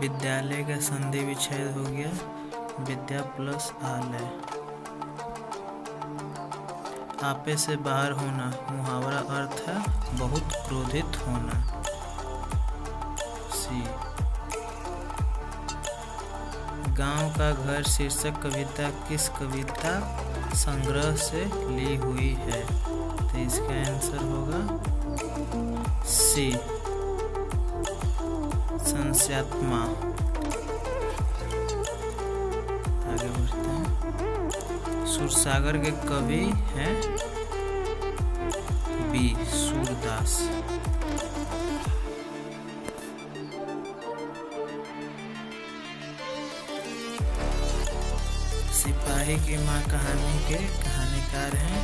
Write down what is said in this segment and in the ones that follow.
विद्यालय का संधि विच्छेद हो गया, विद्या प्लस आलय। आपे से बाहर होना, मुहावरा अर्थ है बहुत क्रोधित होना। सी। गांव का घर शीर्षक कविता किस कविता संग्रह से ली हुई है? तो इसका आंसर होगा सी, संस्यात्मा। आगे बढ़ते हैं। सूरसागर के कवि हैं बी, सूरदास। सिपाही की मां कहानी के कहानीकार हैं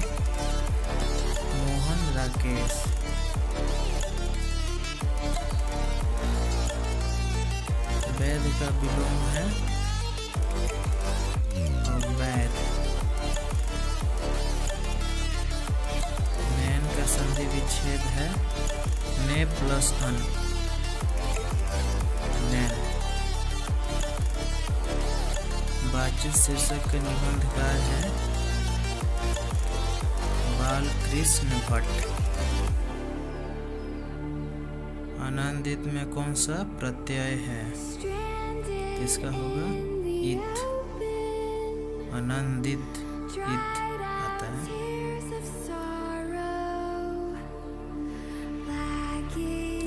मोहन राकेश। वैद का विलोम है अवैध। नैन का संधि विच्छेद है ने प्लस अन, नैन। बातचीत शीर्षक के निबंधकार हैं बालकृष्ण भट्ट। आनंदित में कौन सा प्रत्यय है? इसका होगा इत। आनंदित इत आता है।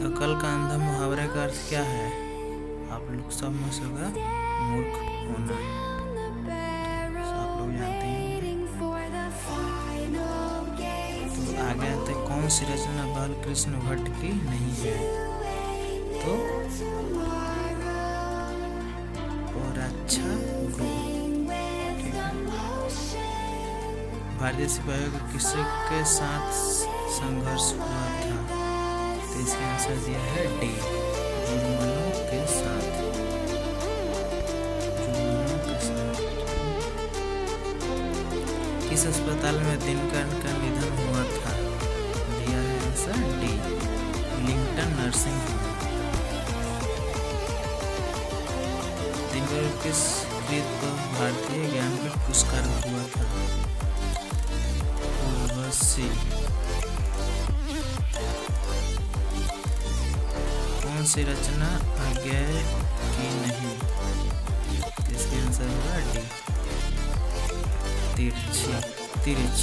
अकल का अंधा मुहावरे का अर्थ क्या है? आप लोग सब में से होगा मूर्ख होना, आप लोग जानते हैं। तो आगे आते कौन सी रचना बालकृष्ण भट्ट की नहीं है? तो और अच्छा भारतीय सिपाहियों को किसके साथ संघर्ष हुआ था? तो इसका आंसर दिया है डी, जुर्मनों के साथ। जुर्मनों के साथ। किस अस्पताल में दिनकर का निधन हुआ था? दिया है answer D, Lincoln nursing home. Dinkar किस कृत को भारतीय ज्ञानपीठ पुरस्कार हुआ था? उर्वशी। कौन सी रचना अज्ञेय की नहीं? इसके आंसर होगा डी, तिरछी, तिरछ।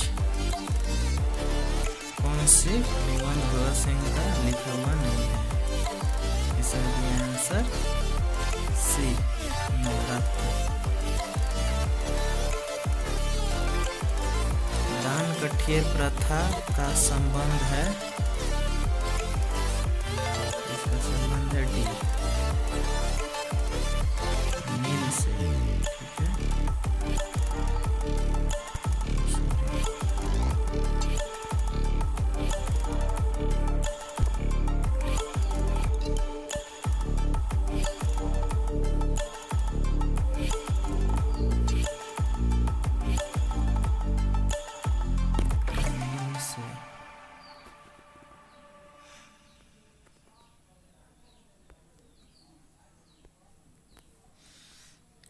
कौन सी निबंध भगत सिंह का लिखा हुआ नहीं है? इसका आंसर सी, नवरात्र। दान कठिया प्रथा का संबंध है? इसका संबंध है डी, नील से।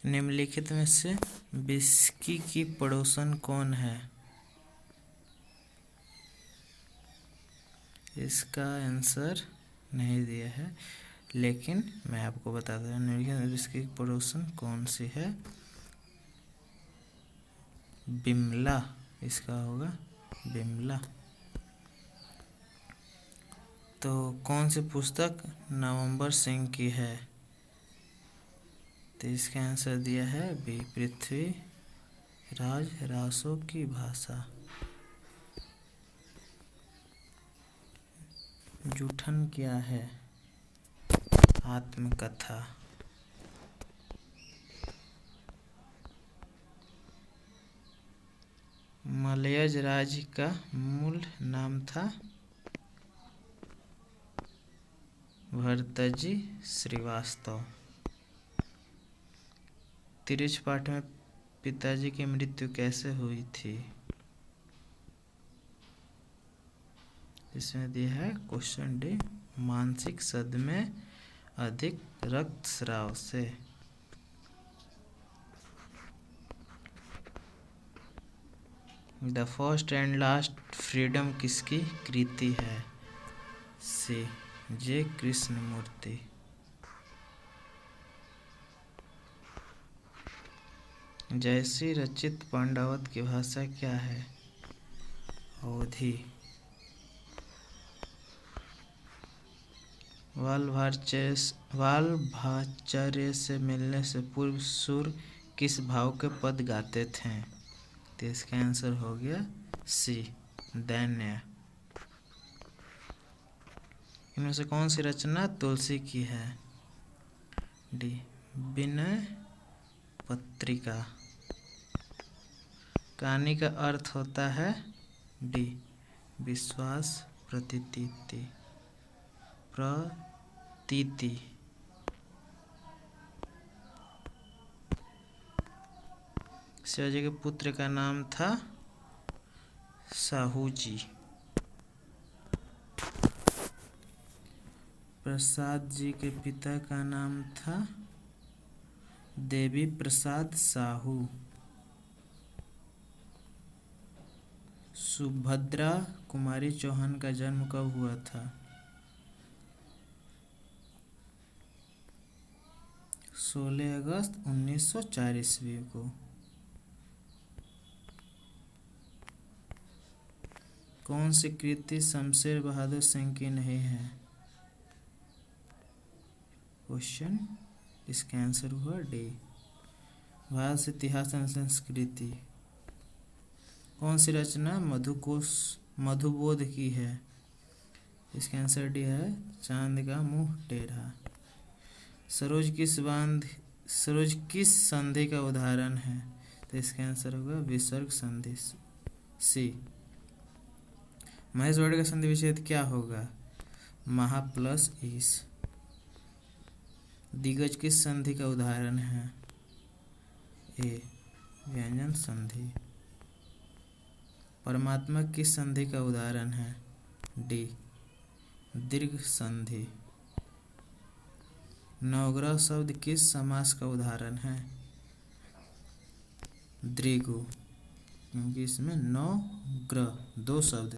निम्नलिखित में से विस्की की पड़ोसन कौन है? इसका आंसर नहीं दिया है, लेकिन मैं आपको बताता हूँ निम्नलिखित में विस्की की पड़ोसन कौन सी है? बिमला। इसका होगा बिमला। तो कौन सी पुस्तक नवंबर सिंह की है? तो इसका आंसर दिया है बी, पृथ्वी राज रासों की भाषा। जूठन क्या है? आत्मकथा। मलयज राज्य का मूल नाम था भरतजी श्रीवास्तव। तिरछ पाठ में पिताजी की मृत्यु कैसे हुई थी? इसमें दिया है क्वेश्चन डी, मानसिक सदमे अधिक रक्तस्राव से। The first and last freedom किसकी कृति है? सी जे कृष्णमूर्ति। जयश्री रचित पांडवत की भाषा क्या है? अवधी। वाल्भाचार्य से मिलने से पूर्व सूर किस भाव के पद गाते थे? तो इसका आंसर हो गया सी दैन्य। इनमें से कौन सी रचना तुलसी की है? डी विनय पत्रिका। कहानी का अर्थ होता है डी विश्वास प्रतीति। शिवाजी के पुत्र का नाम था साहूजी। प्रसाद जी के पिता का नाम था देवी प्रसाद साहू। सुभद्रा कुमारी चौहान का जन्म कब हुआ था? 16 अगस्त 1904 ईस्वी को। कौन सी कृति शमशेर बहादुर सिंह की नहीं है? क्वेश्चन, इसका आंसर हुआ डी भारत से इतिहास एवं संस्कृति। कौन सी रचना मधुबोध की है? इसका आंसर डी है चांद का मुंह टेढ़ा। सरोज किस संधि का उदाहरण है? तो इसका आंसर होगा विसर्ग संधि। सी महेश भट्ट का संधि विच्छेद क्या होगा? महा प्लस ईस। दिग्गज किस संधि का उदाहरण है? ए व्यंजन संधि। परमात्मा किस संधि का उदाहरण है? डी दीर्घ संधि। नवग्रह शब्द किस समास का उदाहरण है? द्विगु, क्योंकि इसमें 9 ग्रह 2 शब्द